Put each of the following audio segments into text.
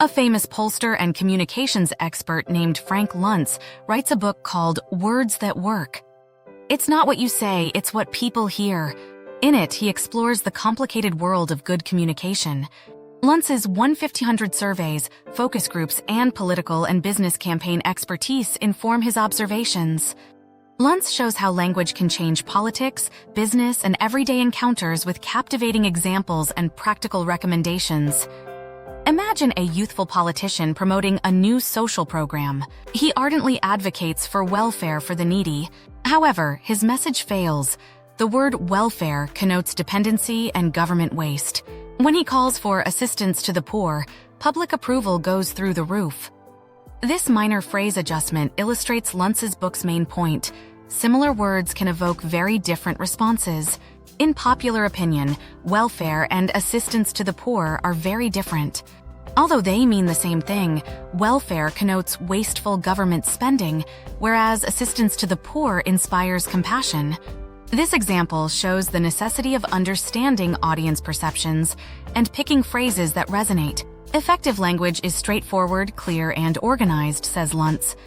A famous pollster and communications expert named Frank Luntz writes a book called Words That Work. It's not what you say, it's what people hear. In it, he explores the complicated world of good communication. Luntz's 1,500 surveys, focus groups, and political and business campaign expertise inform his observations. Luntz shows how language can change politics, business, and everyday encounters with captivating examples and practical recommendations. Imagine a youthful politician promoting a new social program. He ardently advocates for welfare for the needy. However, his message fails. The word welfare connotes dependency and government waste. When he calls for assistance to the poor, public approval goes through the roof. This minor phrase adjustment illustrates Luntz's book's main point. Similar words can evoke very different responses. In popular opinion, welfare and assistance to the poor are very different. Although they mean the same thing, welfare connotes wasteful government spending, whereas assistance to the poor inspires compassion. This example shows the necessity of understanding audience perceptions and picking phrases that resonate. Effective language is straightforward, clear, and organized, says Luntz.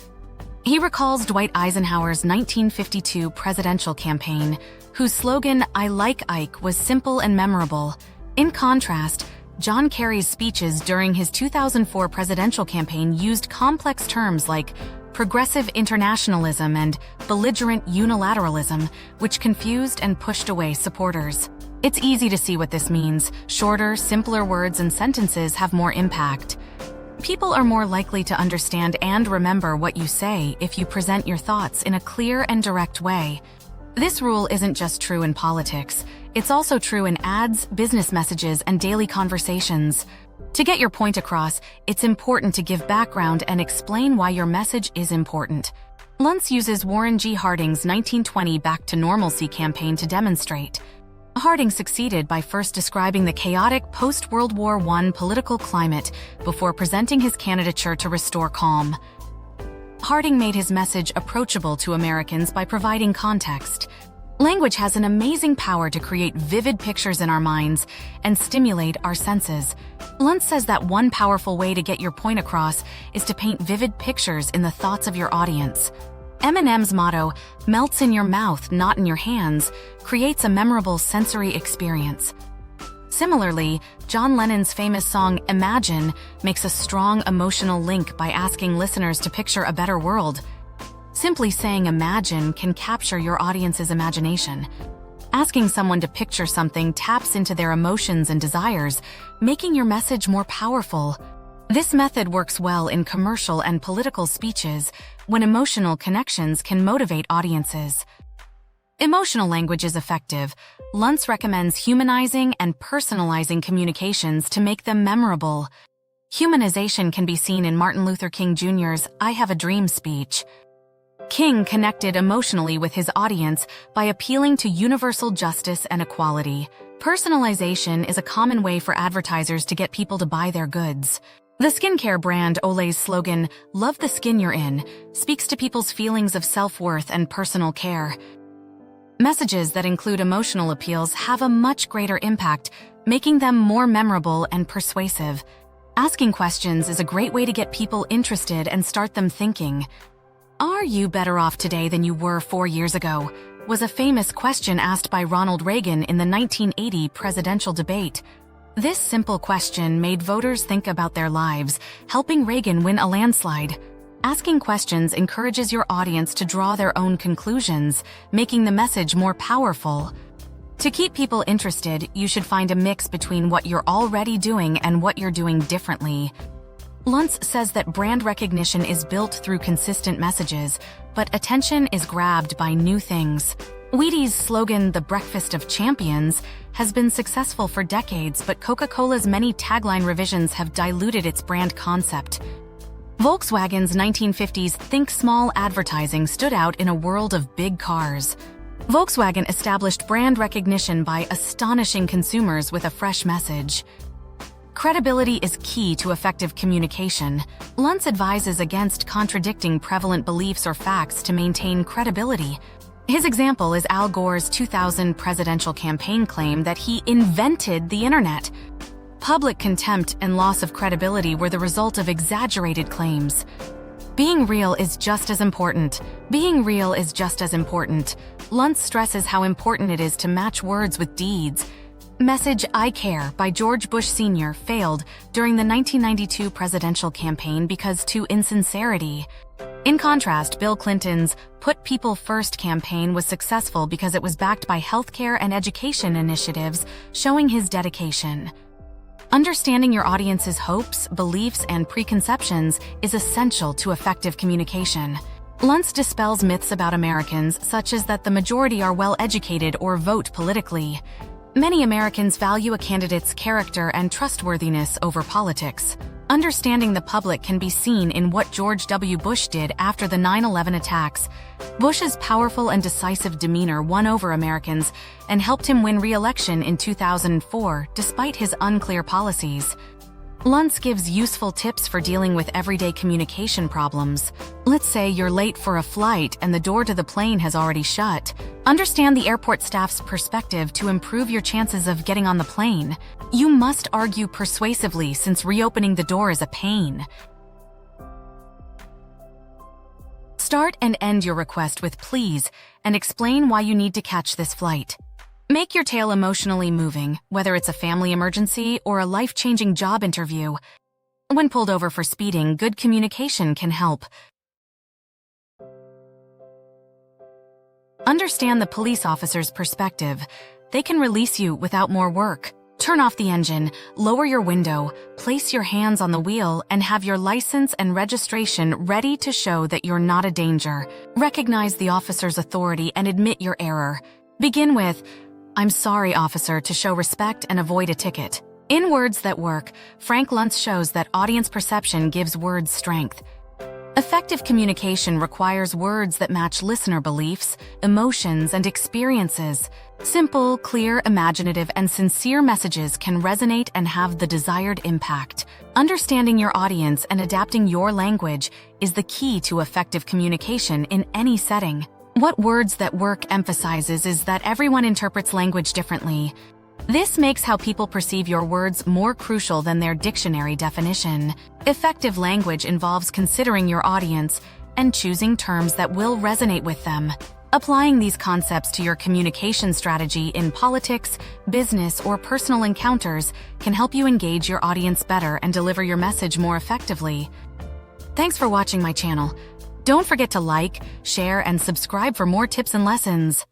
He recalls Dwight Eisenhower's 1952 presidential campaign, whose slogan, "I like Ike," was simple and memorable. In contrast, John Kerry's speeches during his 2004 presidential campaign used complex terms like progressive internationalism and belligerent unilateralism, which confused and pushed away supporters. It's easy to see what this means. Shorter, simpler words and sentences have more impact. People are more likely to understand and remember what you say if you present your thoughts in a clear and direct way. This rule isn't just true in politics. It's also true in ads, business messages, and daily conversations. To get your point across, it's important to give background and explain why your message is important. Luntz uses Warren G. Harding's 1920 Back to Normalcy campaign to demonstrate. Harding succeeded by first describing the chaotic post-World War I political climate before presenting his candidature to restore calm. Harding made his message approachable to Americans by providing context. Language has an amazing power to create vivid pictures in our minds and stimulate our senses. Luntz says that one powerful way to get your point across is to paint vivid pictures in the thoughts of your audience. Eminem's motto, "Melts in your mouth, not in your hands," creates a memorable sensory experience. Similarly, John Lennon's famous song Imagine makes a strong emotional link by asking listeners to picture a better world. Simply saying imagine can capture your audience's imagination. Asking someone to picture something taps into their emotions and desires, making your message more powerful. This method works well in commercial and political speeches when emotional connections can motivate audiences. Emotional language is effective. Luntz recommends humanizing and personalizing communications to make them memorable. Humanization can be seen in Martin Luther King Jr.'s "I Have a Dream" speech. King connected emotionally with his audience by appealing to universal justice and equality. Personalization is a common way for advertisers to get people to buy their goods. The skincare brand Olay's slogan, "Love the skin you're in," speaks to people's feelings of self-worth and personal care. Messages that include emotional appeals have a much greater impact, making them more memorable and persuasive. Asking questions is a great way to get people interested and start them thinking. "Are you better off today than you were 4 years ago?" was a famous question asked by Ronald Reagan in the 1980 presidential debate. This simple question made voters think about their lives, helping Reagan win a landslide. Asking questions encourages your audience to draw their own conclusions, making the message more powerful. To keep people interested, you should find a mix between what you're already doing and what you're doing differently. Luntz says that brand recognition is built through consistent messages, but attention is grabbed by new things. Wheaties' slogan, "The Breakfast of Champions," has been successful for decades, but Coca-Cola's many tagline revisions have diluted its brand concept. Volkswagen's 1950s Think Small advertising stood out in a world of big cars. Volkswagen established brand recognition by astonishing consumers with a fresh message. Credibility is key to effective communication. Luntz advises against contradicting prevalent beliefs or facts to maintain credibility. His example is Al Gore's 2000 presidential campaign claim that he invented the internet. Public contempt and loss of credibility were the result of exaggerated claims. Being real is just as important. Being real is just as important. Luntz stresses how important it is to match words with deeds. Message "I Care" by George Bush Sr. failed during the 1992 presidential campaign because to insincerity. In contrast, Bill Clinton's Put People First campaign was successful because it was backed by healthcare and education initiatives, showing his dedication. Understanding your audience's hopes, beliefs, and preconceptions is essential to effective communication. Luntz dispels myths about Americans, such as that the majority are well-educated or vote politically. Many Americans value a candidate's character and trustworthiness over politics. Understanding the public can be seen in what George W. Bush did after the 9/11 attacks. Bush's powerful and decisive demeanor won over Americans and helped him win re-election in 2004 despite his unclear policies. Luntz gives useful tips for dealing with everyday communication problems. Let's say you're late for a flight and the door to the plane has already shut. Understand the airport staff's perspective to improve your chances of getting on the plane. You must argue persuasively since reopening the door is a pain. Start and end your request with "please" and explain why you need to catch this flight. Make your tale emotionally moving, whether it's a family emergency or a life-changing job interview. When pulled over for speeding, good communication can help. Understand the police officer's perspective. They can release you without more work. Turn off the engine, lower your window, place your hands on the wheel, and have your license and registration ready to show that you're not a danger. Recognize the officer's authority and admit your error. Begin with, "I'm sorry, officer," to show respect and avoid a ticket. In Words That Work, Frank Luntz shows that audience perception gives words strength. Effective communication requires words that match listener beliefs, emotions, and experiences. Simple, clear, imaginative, and sincere messages can resonate and have the desired impact. Understanding your audience and adapting your language is the key to effective communication in any setting. What Words That Work emphasizes is that everyone interprets language differently. This makes how people perceive your words more crucial than their dictionary definition. Effective language involves considering your audience and choosing terms that will resonate with them. Applying these concepts to your communication strategy in politics, business, or personal encounters can help you engage your audience better and deliver your message more effectively. Thanks for watching my channel. Don't forget to like, share, and subscribe for more tips and lessons.